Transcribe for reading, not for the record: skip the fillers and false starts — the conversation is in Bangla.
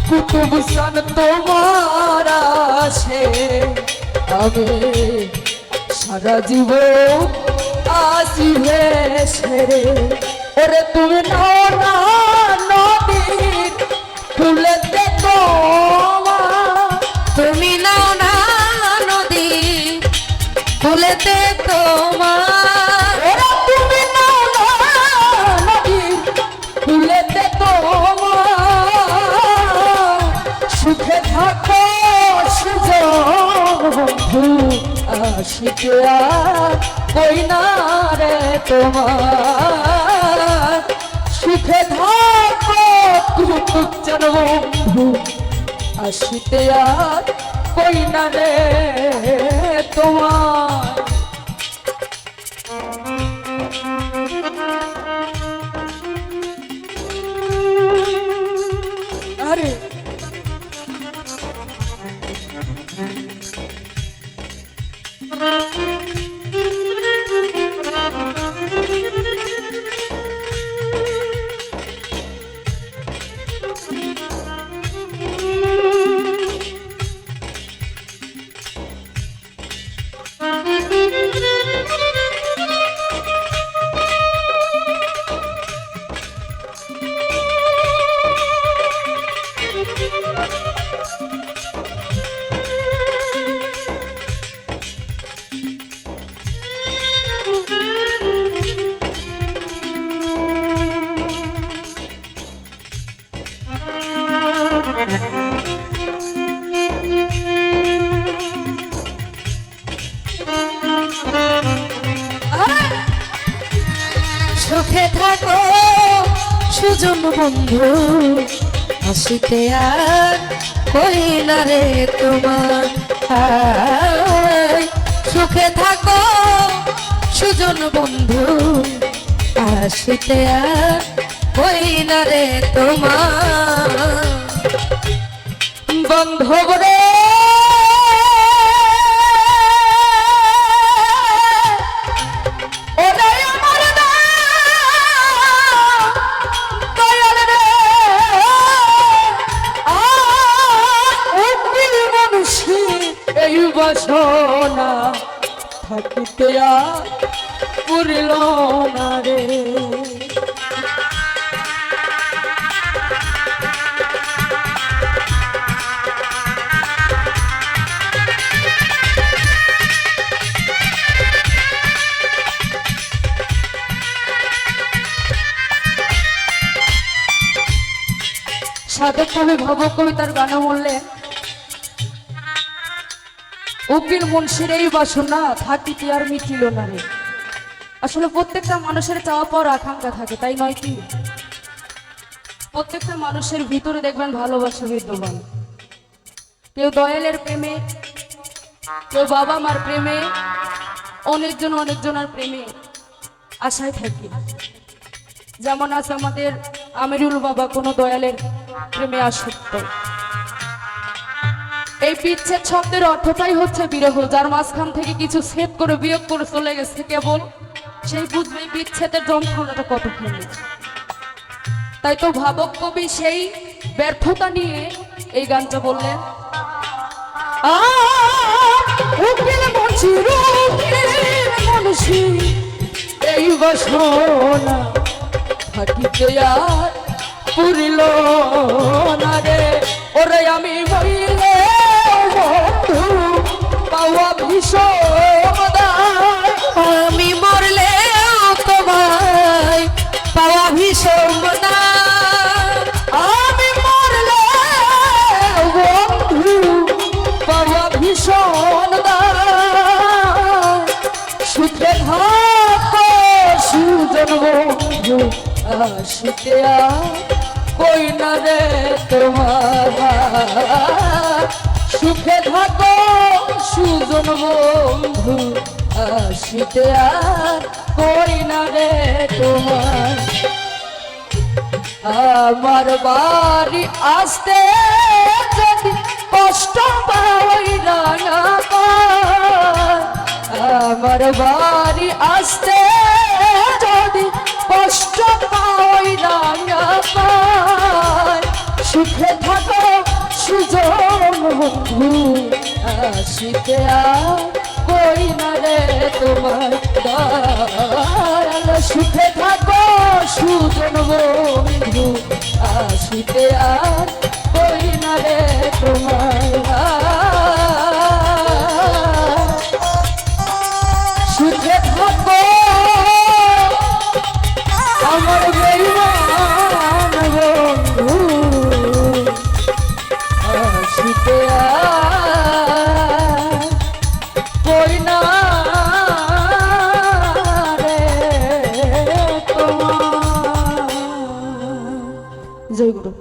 কুতুব সান তোমার আসে আমি সারা জীবন আসিবে সেরে ওরে তুমি নাও না নদীর ফুলেতে তোমার তুমি নাও না নদী ফুলেতে তোমার ওরে তুমি নাও না নদীর ফুলেতে তোমার সুখে থাকো বন্ধু আশিকে আর কই না রে তোমার সুখে থাকো কুতুবচান বন্ধু আশিতে আর কই না রে তোমার আরে সুখে থাকো সুজন বন্ধু হাসিতে আর কই না রে তোমার সুখে থাকো সুজন বন্ধু হাসিতে আর কই না রে তোমার বান্ধব রে এই বাসনা থাকিতে আর পুরিল না রে সাধক কবি ভব কবিতার গানে বললেন উকিল মুন্সির এই বাসনা থাকিতে আর মিটিল না রে। আসলে প্রত্যেকটা মানুষের চাওয়া পাওয়ার আকাঙ্ক্ষা থাকে, তাই নয় কি? প্রত্যেকটা মানুষের ভিতরে দেখবেন ভালোবাসা বিদ্যমান। কেউ দয়ালের প্রেমে, কেউ বাবা মার প্রেমে, অনেকজনের প্রেমে আশায় থাকি। যেমন আছে আমাদের আমিরুল বাবা কোনো দয়ালের প্রেমে আসক্ত। এই বিচ্ছেদ শব্দের অর্থটাই হচ্ছে বিরহ। যার মাঝখান থেকে কিছু ছেদ করে বিয়োগ করে চলে গেছে কেবল সেই বুঝবে বিচ্ছেদের যন্ত্রণাটা কতখানি। তাই তো ভাবক কবি সেই ব্যর্থতা নিয়ে এই গানটা বললেন, এই বাসনা থাকিতে আর পুরিল না রে। ওরে আমি বইলে বন্ধু পাওয়া ভীষণ, আমি মরলে তোমায় পাওয়া ভীষণ, আমি মরলে বন্ধু পাওয়া ভীষণ। সুখে থাকো সুজন বন্ধু আসিতে আর কই না রে তোমার। সুখে থাকো সুজন বন্ধু আসিতে আর কই না রে তোমার। আমার বাড়ি আসতে যদি কষ্ট পাই না, আমার বাড়ি আসতে যদি কষ্ট পাই না, সুখে থাকো বন্ধু আসিতে আর কই না রে তোমার দয়াল সুখে থাকো সুজন বন্ধু আসিতে আর কই না রে তোমার সুখে থাকো আমার বেইমান বন্ধু আসিতে আর কই না রে তোমার। জয় গুরু।